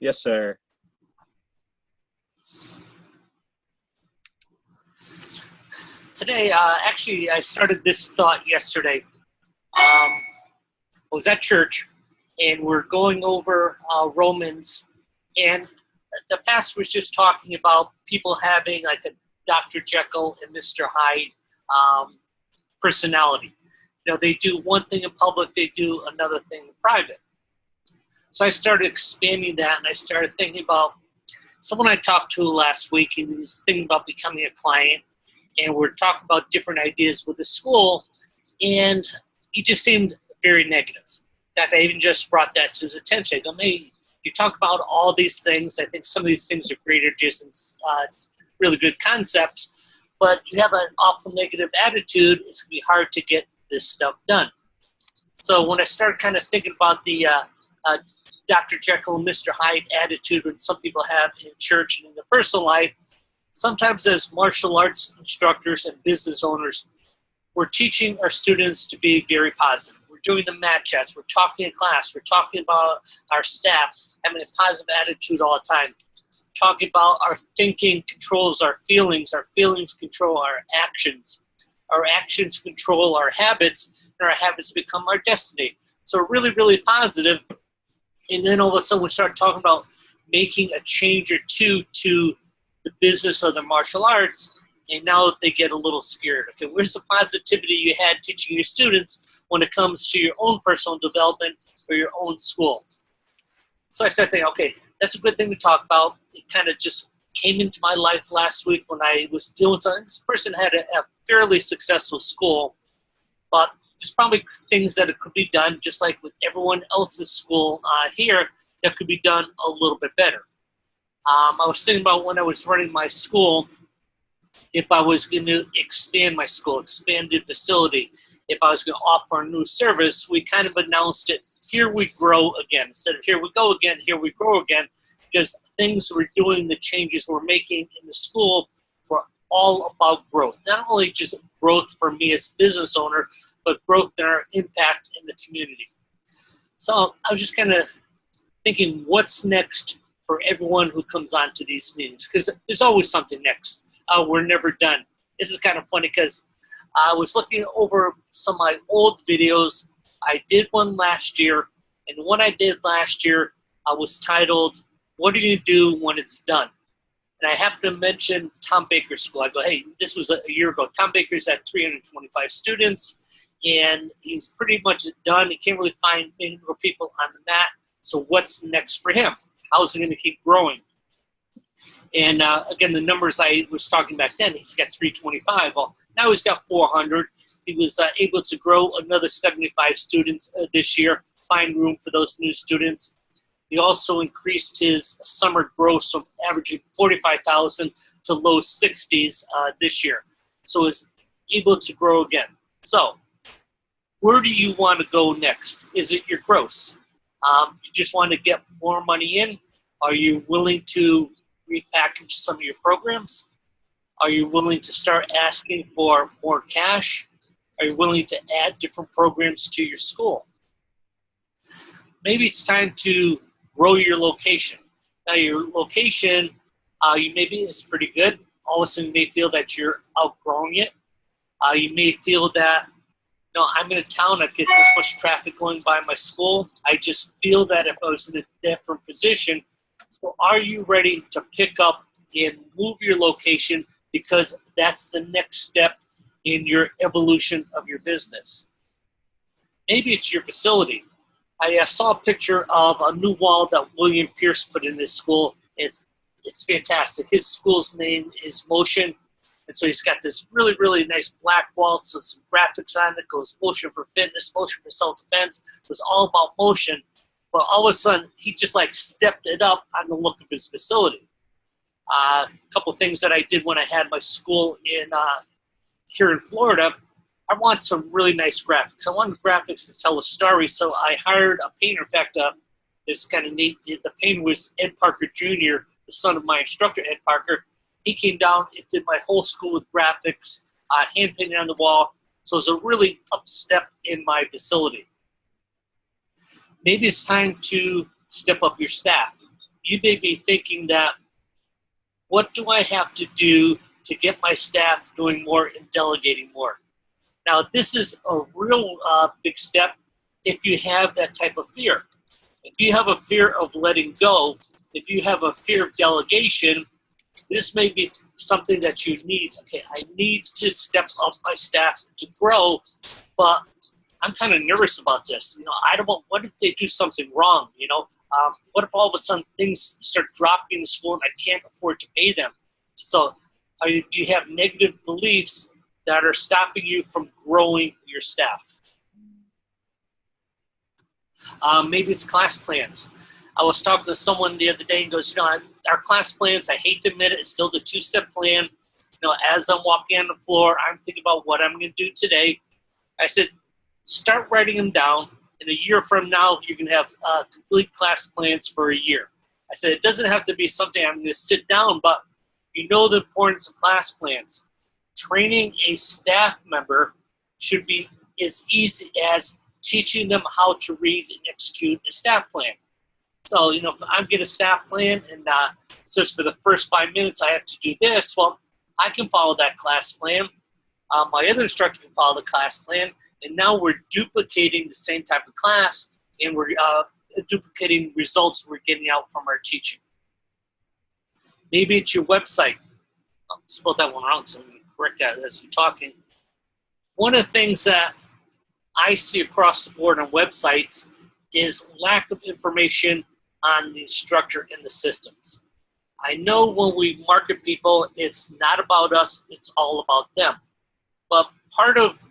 Yes, sir. Today, actually, I started this thought yesterday. I was at church, and we're going over Romans, and the pastor was just talking about people having like a Dr. Jekyll and Mr. Hyde personality. They do one thing in public, they do another thing in private. So I started expanding that, and I started thinking about someone I talked to last week. He was thinking about becoming a client, and we're talking about different ideas with the school, and he just seemed very negative. In fact, I even just brought that to his attention. I go, hey, you talk about all these things. I think some of these things are great ideas and really good concepts, but you have an awful negative attitude. It's going to be hard to get this stuff done. So when I started kind of thinking about the Dr. Jekyll and Mr. Hyde attitude that some people have in church and in their personal life, sometimes as martial arts instructors and business owners, we're teaching our students to be very positive. We're doing the mat chats. We're talking in class. We're talking about our staff having a positive attitude all the time. Talking about our thinking controls our feelings control our actions. Our actions control our habits, and our habits become our destiny. So really, really positive. And then all of a sudden we start talking about making a change or two to the business of the martial arts, and now they get a little scared. Okay, where's the positivity you had teaching your students when it comes to your own personal development or your own school? So I started thinking, okay, that's a good thing to talk about. It kind of just came into my life last week when I was dealing with something. This person had a fairly successful school, but there's probably things that could be done, just like with everyone else's school here, that could be done a little bit better. I was thinking about when I was running my school, if I was going to expand my school, expand the facility, if I was going to offer a new service, we kind of announced it, here we grow again. Instead of here we go again, here we grow again, because things we're doing, the changes we're making in the school were all about growth. Not only just growth for me as a business owner, but growth in our impact in the community. So I was just kind of thinking, what's next for everyone who comes on to these meetings? Because there's always something next. We're never done. This is kind of funny because I was looking over some of my old videos. I did one last year, and what I did last year was titled, What Are You Going to Do When It's Done? And I happened to mention Tom Baker's school. I go, hey, this was a year ago. Tom Baker's at 325 students, and he's pretty much done. He can't really find many more people on the mat. So what's next for him? How is he going to keep growing? And again, the numbers I was talking back then, he's got 325. Well, now he's got 400. He was able to grow another 75 students this year, find room for those new students. He also increased his summer gross from averaging 45,000 to low 60s this year. So he's able to grow again. So where do you want to go next? Is it your gross? You just want to get more money in? Are you willing to repackage some of your programs? Are you willing to start asking for more cash? Are you willing to add different programs to your school? Maybe it's time to grow your location. Now your location, maybe is pretty good. All of a sudden you may feel that you're outgrowing it. You may feel that, I'm in a town, I get this much traffic going by my school. I just feel that if I was in a different position. So are you ready to pick up and move your location, because that's the next step in your evolution of your business? Maybe it's your facility. I saw a picture of a new wall that William Pierce put in his school. It's fantastic. His school's name is Motion. And so he's got this really, really nice black wall, so some graphics on it. Goes motion for fitness, motion for self-defense. It was all about motion. But all of a sudden, he just stepped it up on the look of his facility. A couple of things that I did when I had my school here in Florida, I want some really nice graphics. I wanted graphics to tell a story, so I hired a painter. In fact, it's kind of neat. The painter was Ed Parker Jr., the son of my instructor, Ed Parker. He came down and did my whole school with graphics, hand painted on the wall. So it was a really up step in my facility. Maybe it's time to step up your staff. You may be thinking that, what do I have to do to get my staff doing more and delegating more? Now, this is a real big step if you have that type of fear. If you have a fear of letting go, if you have a fear of delegation, this may be something that you need. Okay, I need to step up my staff to grow, but I'm kind of nervous about this. I don't want, what if they do something wrong? What if all of a sudden things start dropping in the school and I can't afford to pay them? So do you have negative beliefs that are stopping you from growing your staff? Maybe it's class plans. I was talking to someone the other day and goes, our class plans, I hate to admit it, it's still the two-step plan. As I'm walking on the floor, I'm thinking about what I'm going to do today. I said, start writing them down. In a year from now, you can have complete class plans for a year. I said, it doesn't have to be something I'm going to sit down, but you know the importance of class plans. Training a staff member should be as easy as teaching them how to read and execute a staff plan. So, if I get a staff plan and it says for the first 5 minutes I have to do this, well, I can follow that class plan. My other instructor can follow the class plan, and now we're duplicating the same type of class, and we're duplicating results we're getting out from our teaching. Maybe it's your website. I spelled that one wrong, so I'm going to correct that as we're talking. One of the things that I see across the board on websites is lack of information on the instructor and the systems. I know when we market people, it's not about us, it's all about them. But part of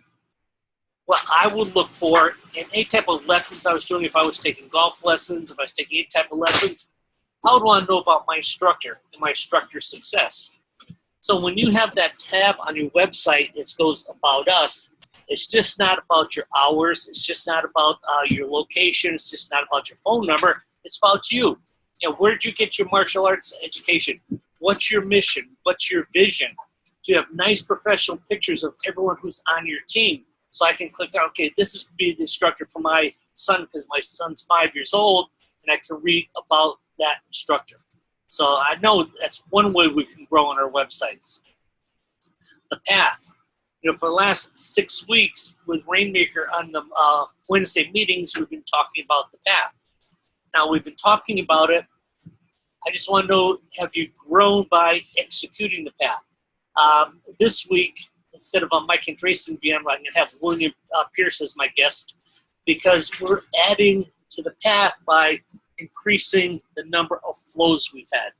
what I would look for in any type of lessons I was doing, if I was taking golf lessons, if I was taking any type of lessons, I would want to know about my instructor and my instructor's success. So when you have that tab on your website, it goes about us. It's just not about your hours. It's just not about your location. It's just not about your phone number. It's about you. Where did you get your martial arts education? What's your mission? What's your vision? Do you have nice professional pictures of everyone who's on your team? So I can click on, okay, this is going to be the instructor for my son because my son's 5 years old, and I can read about that instructor. So I know that's one way we can grow on our websites. The path. For the last 6 weeks with Rainmaker on the Wednesday meetings, we've been talking about the path. Now, we've been talking about it. I just want to know, have you grown by executing the path? This week, instead of Mike Andresen being, I'm going to have William Pierce as my guest, because we're adding to the path by increasing the number of flows we've had.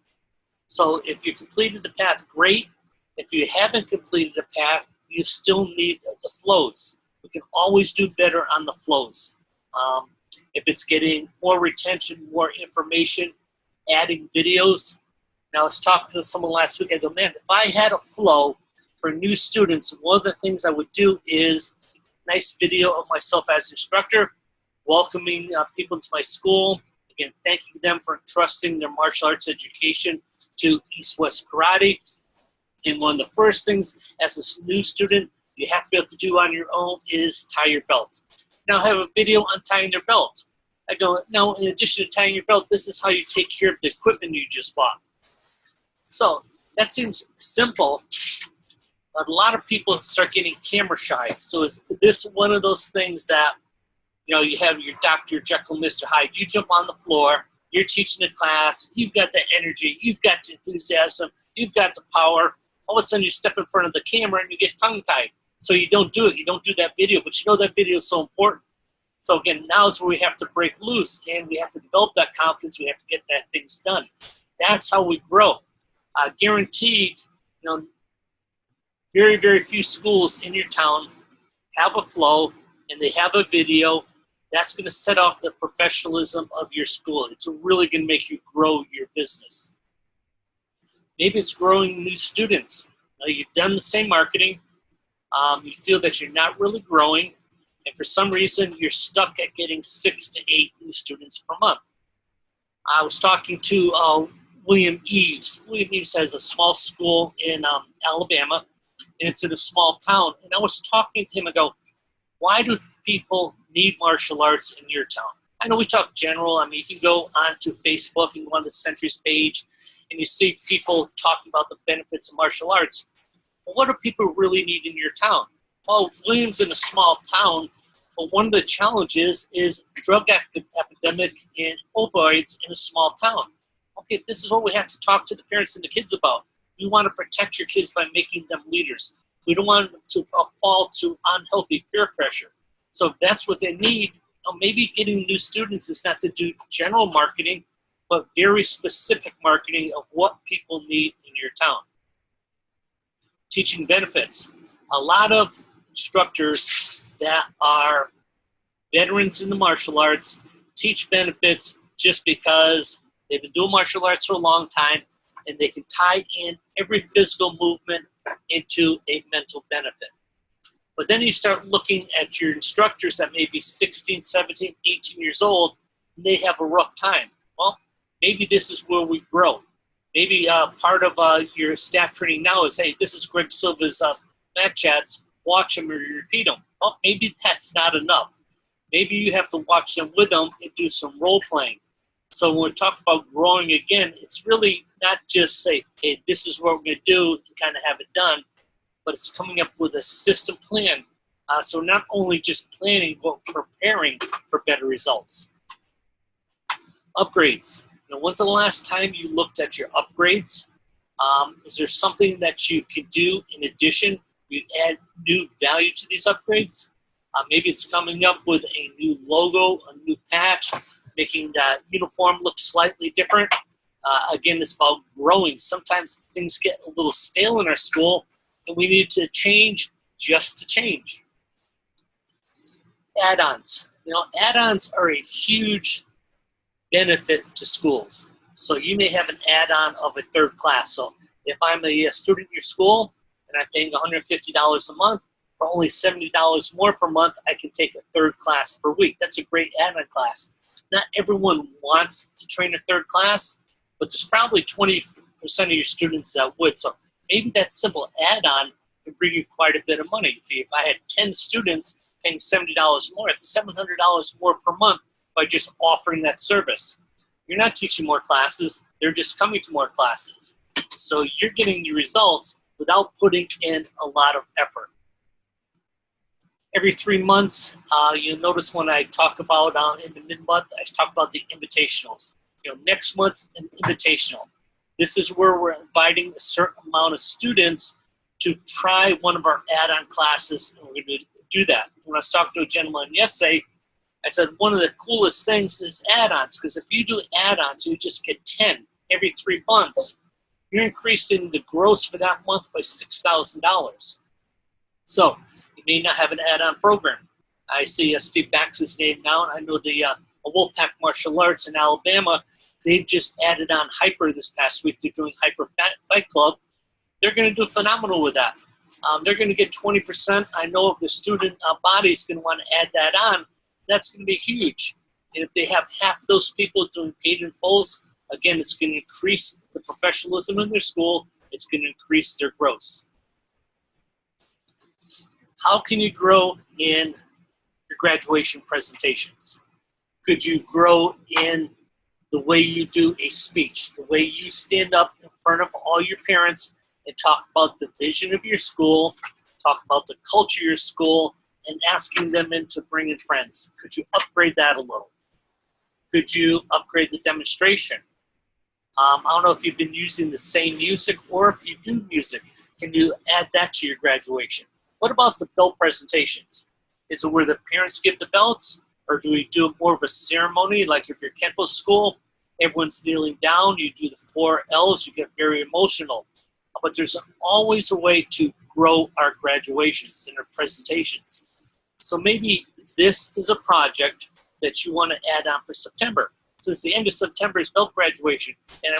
So if you completed the path, great. If you haven't completed the path, you still need the flows. We can always do better on the flows. If it's getting more retention, more information, adding videos. Now, I was talking to someone last week. I go, man, if I had a flow for new students, one of the things I would do is a nice video of myself as instructor, welcoming people into my school, again, thanking them for entrusting their martial arts education to East West Karate. And one of the first things as a new student you have to be able to do on your own is tie your belt. Now I have a video on tying your belt. I go, now in addition to tying your belt, this is how you take care of the equipment you just bought. So that seems simple, but a lot of people start getting camera shy. So is this one of those things that, you have your Dr. Jekyll, Mr. Hyde, you jump on the floor, you're teaching a class, you've got the energy, you've got the enthusiasm, you've got the power. All of a sudden you step in front of the camera and you get tongue-tied. So you don't do it. You don't do that video, but that video is so important. So again, now is where we have to break loose and we have to develop that confidence. We have to get that things done. That's how we grow. Guaranteed, very, very few schools in your town have a flow and they have a video. That's going to set off the professionalism of your school. It's really going to make you grow your business. Maybe it's growing new students. You've done the same marketing. You feel that you're not really growing. And for some reason, you're stuck at getting 6 to 8 new students per month. I was talking to William Eves. William Eves has a small school in Alabama, and it's in a small town. And I was talking to him. I go, why do people need martial arts in your town? I know we talk general. I mean, you can go onto Facebook and go on the Centuries page, and you see people talking about the benefits of martial arts. Well, what do people really need in your town? Well, Williams is a small town, but one of the challenges is drug epidemic and opioids in a small town. Okay, this is what we have to talk to the parents and the kids about. We want to protect your kids by making them leaders. We don't want them to fall to unhealthy peer pressure. So if that's what they need, maybe getting new students is not to do general marketing, but very specific marketing of what people need in your town. Teaching benefits. A lot of instructors that are veterans in the martial arts teach benefits just because they've been doing martial arts for a long time and they can tie in every physical movement into a mental benefit. But then you start looking at your instructors that may be 16, 17, 18 years old, and they have a rough time. Well, maybe this is where we grow. Maybe part of your staff training now is, hey, this is Greg Silva's mat chats, watch them or repeat them. Well, maybe that's not enough. Maybe you have to watch them with them and do some role playing. So when we talk about growing again, it's really not just say, hey, this is what we're going to do and kind of have it done, but it's coming up with a system plan. So not only just planning, but preparing for better results. Upgrades. When's the last time you looked at your upgrades? Is there something that you can do in addition? You add new value to these upgrades? Maybe it's coming up with a new logo, a new patch, making that uniform look slightly different. Again, it's about growing. Sometimes things get a little stale in our school, and we need to change just to change. Add-ons. Add-ons are a huge benefit to schools. So you may have an add-on of a third class. So if I'm a student in your school and I'm paying $150 a month, for only $70 more per month, I can take a third class per week. That's a great add-on class. Not everyone wants to train a third class, but there's probably 20% of your students that would. So maybe that simple add-on can bring you quite a bit of money. If I had 10 students paying $70 more, it's $700 more per month by just offering that service. You're not teaching more classes, they're just coming to more classes. So you're getting the results without putting in a lot of effort. Every 3 months, you'll notice when I talk about in the mid-month, I talk about the invitationals. Next month's an invitational. This is where we're inviting a certain amount of students to try one of our add-on classes, and we're going to do that. When I was talking to a gentleman yesterday, I said one of the coolest things is add-ons, because if you do add-ons, you just get 10 every 3 months. You're increasing the gross for that month by $6,000. So you may not have an add-on program. I see Steve Bax's name now, and I know the Wolfpack Martial Arts in Alabama, they've just added on Hyper this past week. They're doing Hyper Fight Club. They're going to do phenomenal with that. They're going to get 20%. I know if the student body is going to want to add that on, that's going to be huge. And if they have half those people doing paid in fulls, again, it's going to increase the professionalism in their school. It's going to increase their gross. How can you grow in your graduation presentations? Could you grow in the way you do a speech, the way you stand up in front of all your parents and talk about the vision of your school, talk about the culture of your school, and asking them in to bring in friends? Could you upgrade that a little? Could you upgrade the demonstration? I don't know if you've been using the same music, or if you do music, can you add that to your graduation? What about the belt presentations? Is it where the parents give the belts, or do we do more of a ceremony? Like if you're Kempo school, everyone's kneeling down, you do the 4 L's, you get very emotional. But there's always a way to grow our graduations and our presentations. So maybe this is a project that you want to add on for September. Since the end of September is belt graduation, and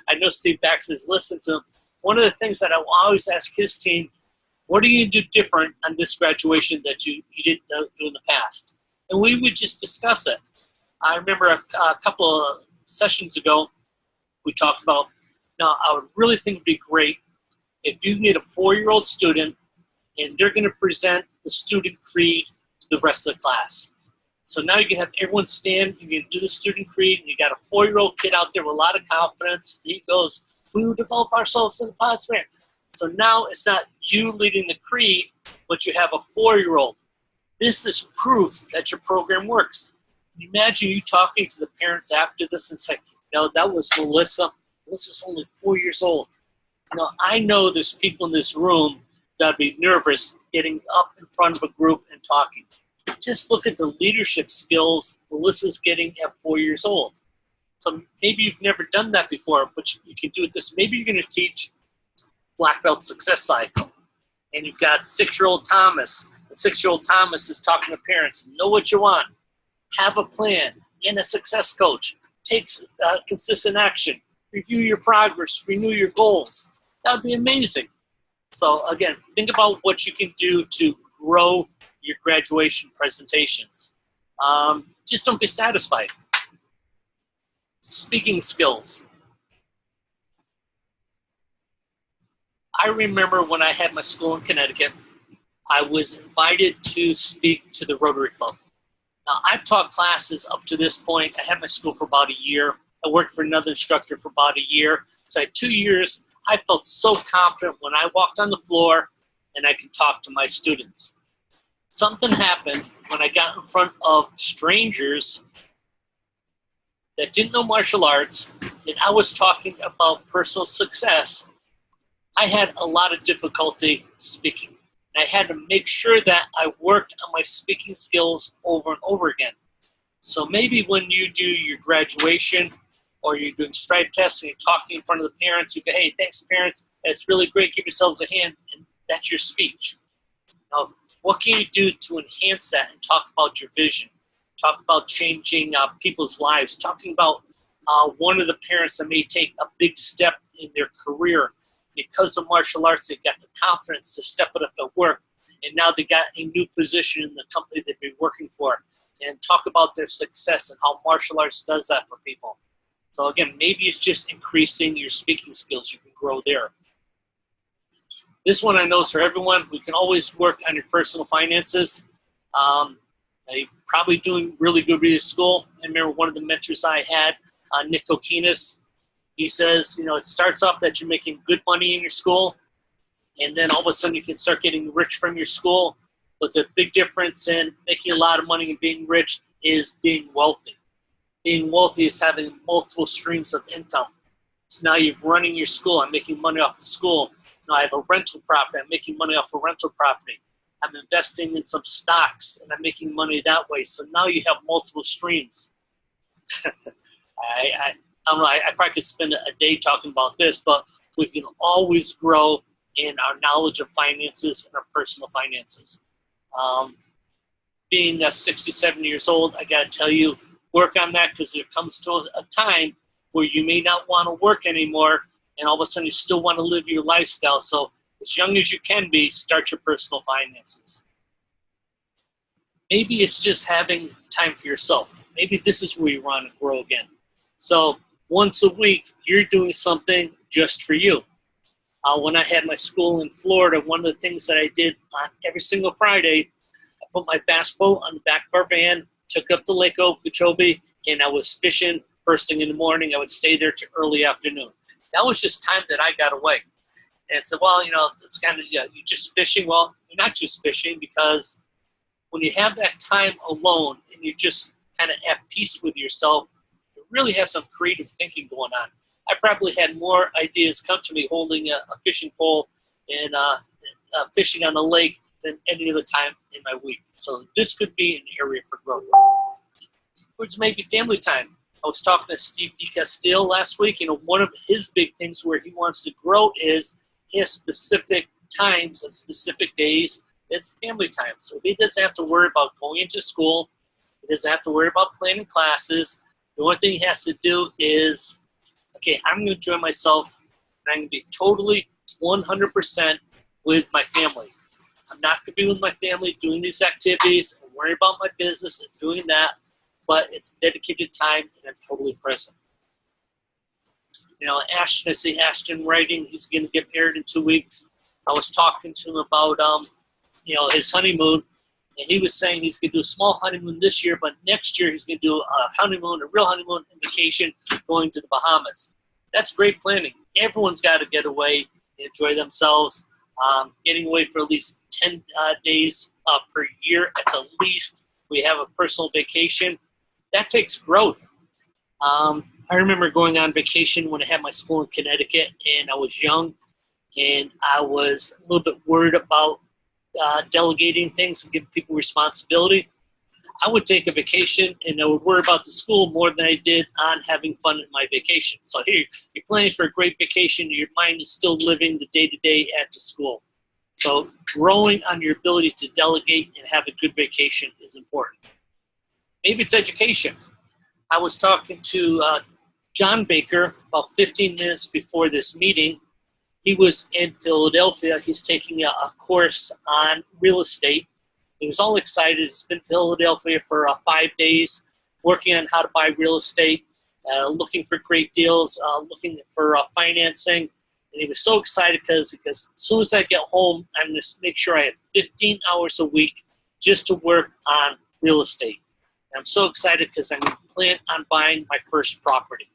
I know Steve Bax has listened to him. One of the things that I will always ask his team, what are you going to do different on this graduation that you didn't do in the past? And we would just discuss it. I remember a couple of sessions ago, we talked about, now I would really think it would be great if you can get a 4-year-old student and they're going to present the student creed to the rest of the class. So now you can have everyone stand, you can do the student creed, and you got a 4-year-old kid out there with a lot of confidence. He goes, we will develop ourselves in a positive manner. So now it's not you leading the creed, but you have a 4-year-old. This is proof that your program works. Imagine you talking to the parents after this and saying, that was Melissa. Melissa's only 4 years old. I know there's people in this room that'd be nervous getting up in front of a group and talking. Just look at the leadership skills Melissa's getting at 4 years old. So maybe you've never done that before, but you can do it this. Maybe you're going to teach Black Belt Success Cycle, and you've got 6-year-old Thomas. And 6-year-old Thomas is talking to parents. Know what you want. Have a plan. And a success coach. Takes consistent action. Review your progress. Renew your goals. That would be amazing. So again, think about what you can do to grow your graduation presentations. Just don't be satisfied. Speaking skills. I remember when I had my school in Connecticut, I was invited to speak to the Rotary Club. Now, I've taught classes up to this point. I had my school for about a year. I worked for another instructor for about a year. So I had 2 years. I felt so confident when I walked on the floor and I could talk to my students. Something happened when I got in front of strangers that didn't know martial arts, and I was talking about personal success. I had a lot of difficulty speaking. And I had to make sure that I worked on my speaking skills over and over again. So maybe when you do your graduation or you're doing stride tests and you're talking in front of the parents, you go, hey, thanks parents, it's really great, give yourselves a hand, and that's your speech. Now, what can you do to enhance that and talk about your vision? Talk about changing people's lives, talking about one of the parents that may take a big step in their career. Because of martial arts, they've got the confidence to step it up at work, and now they got a new position in the company they've been working for, and talk about their success and how martial arts does that for people. So again, maybe it's just increasing your speaking skills. You can grow there. This one I know is for everyone. We can always work on your personal finances. You're probably doing really good with your school. I remember one of the mentors I had, Nick Kokinas. He says, it starts off that you're making good money in your school, and then all of a sudden you can start getting rich from your school. But the big difference in making a lot of money and being rich is being wealthy. Being wealthy is having multiple streams of income. So now you're running your school. I'm making money off the school. Now I have a rental property. I'm making money off a rental property. I'm investing in some stocks, and I'm making money that way. So now you have multiple streams. I don't know, I probably could spend a day talking about this, but we can always grow in our knowledge of finances and our personal finances. Being 67 years old, I got to tell you, work on that, because there comes to a time where you may not want to work anymore, and all of a sudden you still want to live your lifestyle. So as young as you can be, start your personal finances. Maybe it's just having time for yourself. Maybe this is where you want to grow again. So once a week, you're doing something just for you. When I had my school in Florida, one of the things that I did on every single Friday, I put my bass boat on the back of our van, took up to Lake Okeechobee, and I was fishing first thing in the morning. I would stay there till early afternoon. That was just time that I got away. And so, well, it's kind of, you're just fishing. Well, you're not just fishing, because when you have that time alone and you're just kind of at peace with yourself, you really have some creative thinking going on. I probably had more ideas come to me holding a fishing pole and fishing on the lake than any other time in my week. So this could be an area for growth. Which may be family time. I was talking to Steve DeCastile last week. One of his big things where he wants to grow is he has specific times and specific days. It's family time. So he doesn't have to worry about going into school. He doesn't have to worry about planning classes. The only thing he has to do is, okay, I'm going to enjoy myself, and I'm going to be totally 100% with my family. I'm not going to be with my family doing these activities and worry about my business and doing that, but it's dedicated time, and I'm totally present. Ashton, I see Ashton writing. He's going to get married in 2 weeks. I was talking to him about, his honeymoon, And he was saying he's going to do a small honeymoon this year, but next year he's going to do a honeymoon, a real honeymoon and vacation going to the Bahamas. That's great planning. Everyone's got to get away, enjoy themselves. Getting away for at least 10 days per year at the least. We have a personal vacation. That takes growth. I remember going on vacation when I had my school in Connecticut, and I was young, and I was a little bit worried about delegating things and giving people responsibility. I would take a vacation, and I would worry about the school more than I did on having fun at my vacation. So here, you're planning for a great vacation, your mind is still living the day-to-day at the school. So growing on your ability to delegate and have a good vacation is important. Maybe it's education. I was talking to John Baker about 15 minutes before this meeting. He was in Philadelphia. He's taking a course on real estate. He was all excited. He's been in Philadelphia for 5 days, working on how to buy real estate, looking for great deals, looking for financing. And he was so excited because as soon as I get home, I'm going to make sure I have 15 hours a week just to work on real estate. And I'm so excited because I'm going to plan on buying my first property.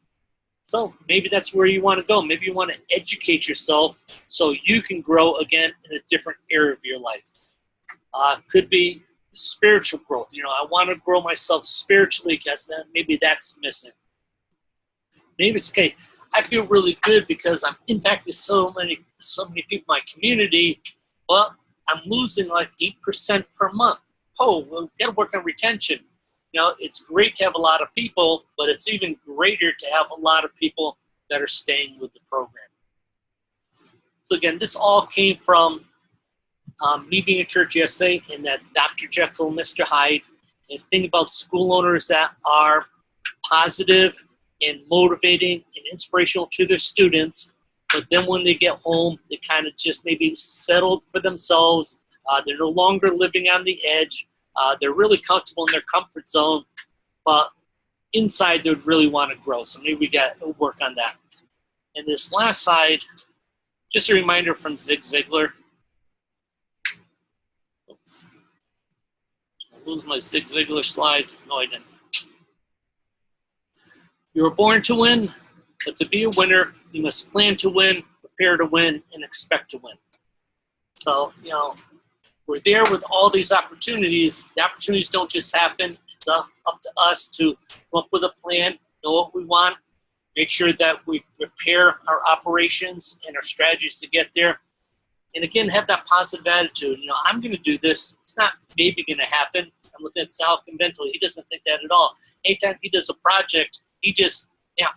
So maybe that's where you want to go. Maybe you want to educate yourself so you can grow again in a different area of your life. Could be spiritual growth. You know, I want to grow myself spiritually because maybe that's missing. Maybe it's okay. I feel really good because I'm impacting so many people in my community, but I'm losing like 8% per month. Oh, we've got to work on retention. You know, it's great to have a lot of people, but it's even greater to have a lot of people that are staying with the program. So again, this all came from me being at church yesterday and that Dr. Jekyll, Mr. Hyde, and think about school owners that are positive and motivating and inspirational to their students, but then when they get home, they kind of just maybe settled for themselves. They're no longer living on the edge. They're really comfortable in their comfort zone, but inside they would really want to grow. So maybe we got to work on that. And this last side, just a reminder from Zig Ziglar. I lose my Zig Ziglar slide. No, I didn't. You were born to win, but to be a winner, you must plan to win, prepare to win, and expect to win. So, you know, we're there with all these opportunities. The opportunities don't just happen. It's up to us to come up with a plan, know what we want, make sure that we prepare our operations and our strategies to get there. And again, have that positive attitude. You know, I'm going to do this. It's not maybe going to happen. I'm looking at Sal Convento. He doesn't think that at all. Anytime he does a project, he just,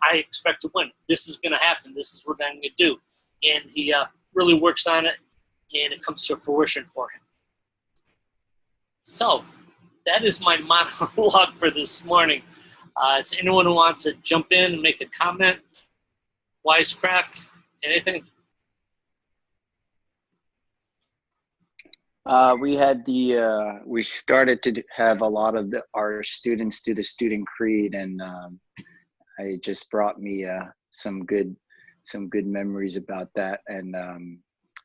I expect to win. This is going to happen. This is what I'm going to do. And he really works on it, and it comes to fruition for him. So that is my monologue for this morning. Is there anyone who wants to jump in and make a comment, wisecrack, anything? We started to have a lot of our students do the student creed, and it just brought me some good memories about that, and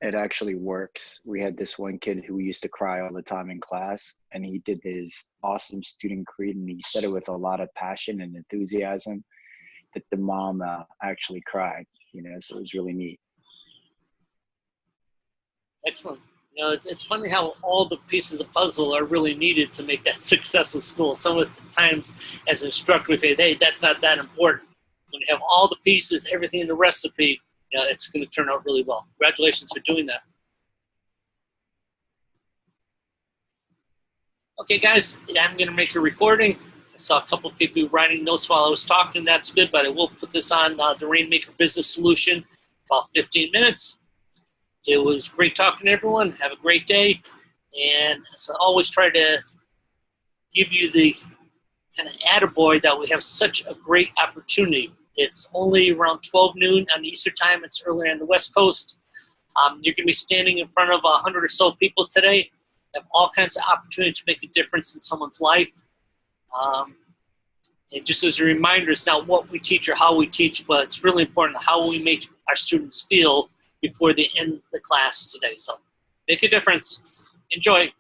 it actually works. We had this one kid who used to cry all the time in class, and he did his awesome student creed, and he said it with a lot of passion and enthusiasm that the mom actually cried, you know, so it was really neat. Excellent. You know, it's funny how all the pieces of puzzle are really needed to make that successful school. Some of the times as an instructor, we say, hey, that's not that important. When you have all the pieces, everything in the recipe, you know, it's going to turn out really well. Congratulations for doing that. Okay, guys, I'm going to make a recording. I saw a couple of people writing notes while I was talking. That's good, but I will put this on the Rainmaker Business Solution about 15 minutes. It was great talking to everyone. Have a great day. And so I always try to give you the kind of attaboy that we have such a great opportunity. It's only around 12 noon on the Eastern time. It's early on the West Coast. You're going to be standing in front of 100 or so people today. Have all kinds of opportunity to make a difference in someone's life. And just as a reminder, it's not what we teach or how we teach, but it's really important how we make our students feel before they end the class today. So make a difference. Enjoy.